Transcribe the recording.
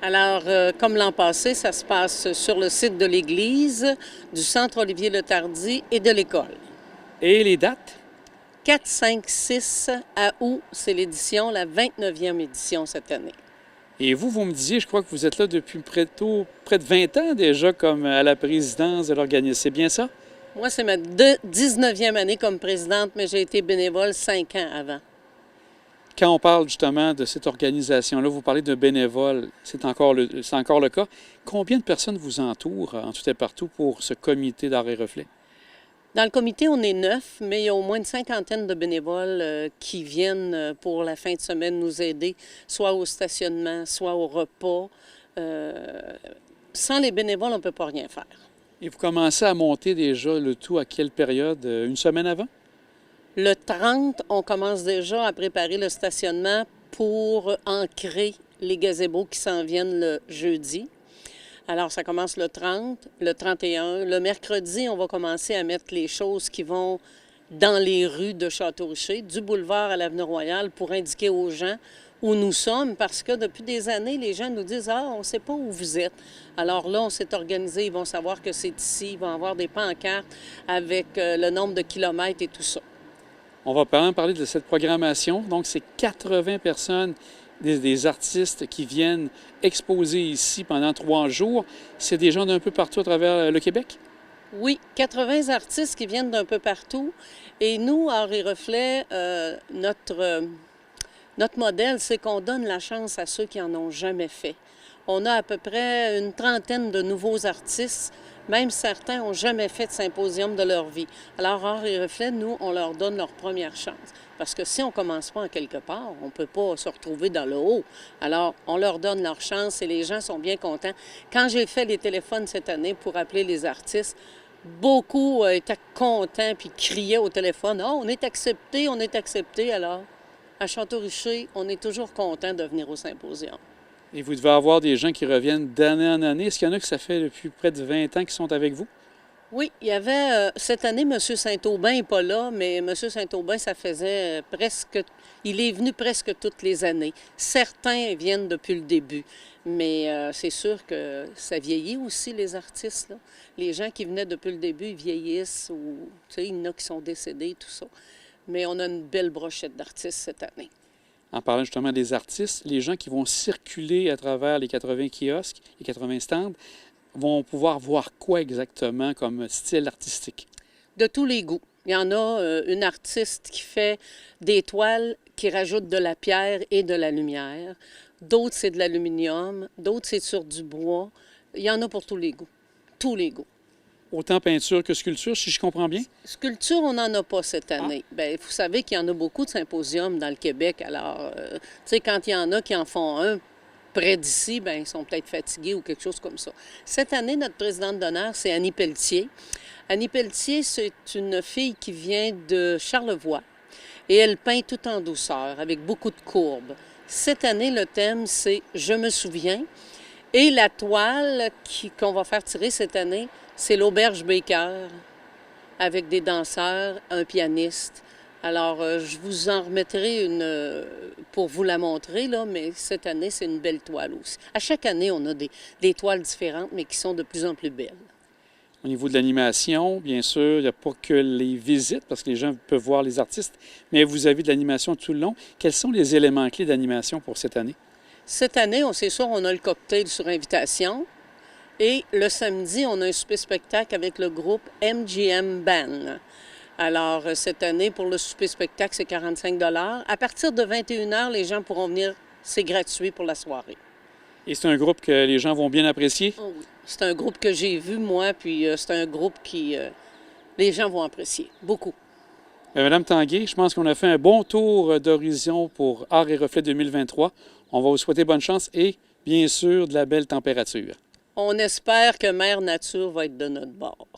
Alors, comme l'an passé, ça se passe sur le site de l'Église, du Centre Olivier-Letardy et de l'École. Et les dates? 4, 5, 6 à août, c'est l'édition, la 29e édition cette année. Et vous me disiez, je crois que vous êtes là depuis près de 20 ans déjà comme à la présidence de l'organisme. C'est bien ça? Moi, c'est ma 19e année comme présidente, mais j'ai été bénévole 5 ans avant. Quand on parle justement de cette organisation-là, vous parlez de bénévoles, c'est encore le cas. Combien de personnes vous entourent en tout et partout pour ce comité d'art et reflet? Dans le comité, on est 9, mais il y a au moins une cinquantaine de bénévoles qui viennent pour la fin de semaine nous aider, soit au stationnement, soit au repas. Sans les bénévoles, on ne peut pas rien faire. Et vous commencez à monter déjà le tout à quelle période? Une semaine avant? Le 30, on commence déjà à préparer le stationnement pour ancrer les gazebos qui s'en viennent le jeudi. Alors, ça commence le 30, le 31. Le mercredi, on va commencer à mettre les choses qui vont dans les rues de Château-Richer, du boulevard à l'Avenue Royale, pour indiquer aux gens où nous sommes, parce que depuis des années, les gens nous disent « Ah, on ne sait pas où vous êtes ». Alors là, on s'est organisé, ils vont savoir que c'est ici, ils vont avoir des pancartes avec le nombre de kilomètres et tout ça. On va parler de cette programmation. Donc, c'est 80 personnes, des artistes qui viennent exposer ici pendant 3 jours. C'est des gens d'un peu partout à travers le Québec? Oui, 80 artistes qui viennent d'un peu partout. Et nous, Art et Reflet, notre modèle, c'est qu'on donne la chance à ceux qui n'en ont jamais fait. On a à peu près une trentaine de nouveaux artistes. Même certains n'ont jamais fait de symposium de leur vie. Alors, Art et Reflet, nous, on leur donne leur première chance. Parce que si on ne commence pas en quelque part, on ne peut pas se retrouver dans le haut. Alors, on leur donne leur chance et les gens sont bien contents. Quand j'ai fait les téléphones cette année pour appeler les artistes, beaucoup étaient contents puis criaient au téléphone « Ah, on est accepté, on est accepté. » Alors, à Château-Richer, on est toujours content de venir au symposium. Et vous devez avoir des gens qui reviennent d'année en année. Est-ce qu'il y en a que ça fait depuis près de 20 ans qui sont avec vous? Oui, il y avait, cette année, M. Saint-Aubin n'est pas là, mais M. Saint-Aubin, ça faisait presque, il est venu presque toutes les années. Certains viennent depuis le début, mais c'est sûr que ça vieillit aussi, les artistes, là. Les gens qui venaient depuis le début, ils vieillissent, ou, tu sais, il y en a qui sont décédés, tout ça. Mais on a une belle brochette d'artistes cette année. En parlant justement des artistes, les gens qui vont circuler à travers les 80 kiosques, les 80 stands, vont pouvoir voir quoi exactement comme style artistique? De tous les goûts. Il y en a une artiste qui fait des toiles qui rajoutent de la pierre et de la lumière. D'autres, c'est de l'aluminium. D'autres, c'est sur du bois. Il y en a pour tous les goûts. Tous les goûts. Autant peinture que sculpture, si je comprends bien? Sculpture, on n'en a pas cette année. Ah. Bien, vous savez qu'il y en a beaucoup de symposiums dans le Québec. Alors, tu sais, quand il y en a qui en font un près d'ici, bien, ils sont peut-être fatigués ou quelque chose comme ça. Cette année, notre présidente d'honneur, c'est Annie Pelletier. Annie Pelletier, c'est une fille qui vient de Charlevoix et elle peint tout en douceur, avec beaucoup de courbes. Cette année, le thème, c'est « Je me souviens ». Et la toile qu'on va faire tirer cette année, c'est l'Auberge Baker, avec des danseurs, un pianiste. Alors, je vous en remettrai une pour vous la montrer, là, mais cette année, c'est une belle toile aussi. À chaque année, on a des toiles différentes, mais qui sont de plus en plus belles. Au niveau de l'animation, bien sûr, il n'y a pas que les visites, parce que les gens peuvent voir les artistes, mais vous avez de l'animation tout le long. Quels sont les éléments clés d'animation pour cette année? Cette année, c'est sûr, on a le cocktail sur invitation. Et le samedi, on a un souper-spectacle avec le groupe MGM Band. Alors, cette année, pour le souper-spectacle, c'est 45 $. À partir de 21 h, les gens pourront venir. C'est gratuit pour la soirée. Et c'est un groupe que les gens vont bien apprécier? Oh oui. C'est un groupe que j'ai vu, moi, puis c'est un groupe qui les gens vont apprécier. Beaucoup. Madame Tanguay, je pense qu'on a fait un bon tour d'horizon pour Art et Reflet 2023. On va vous souhaiter bonne chance et, bien sûr, de la belle température. On espère que Mère Nature va être de notre bord.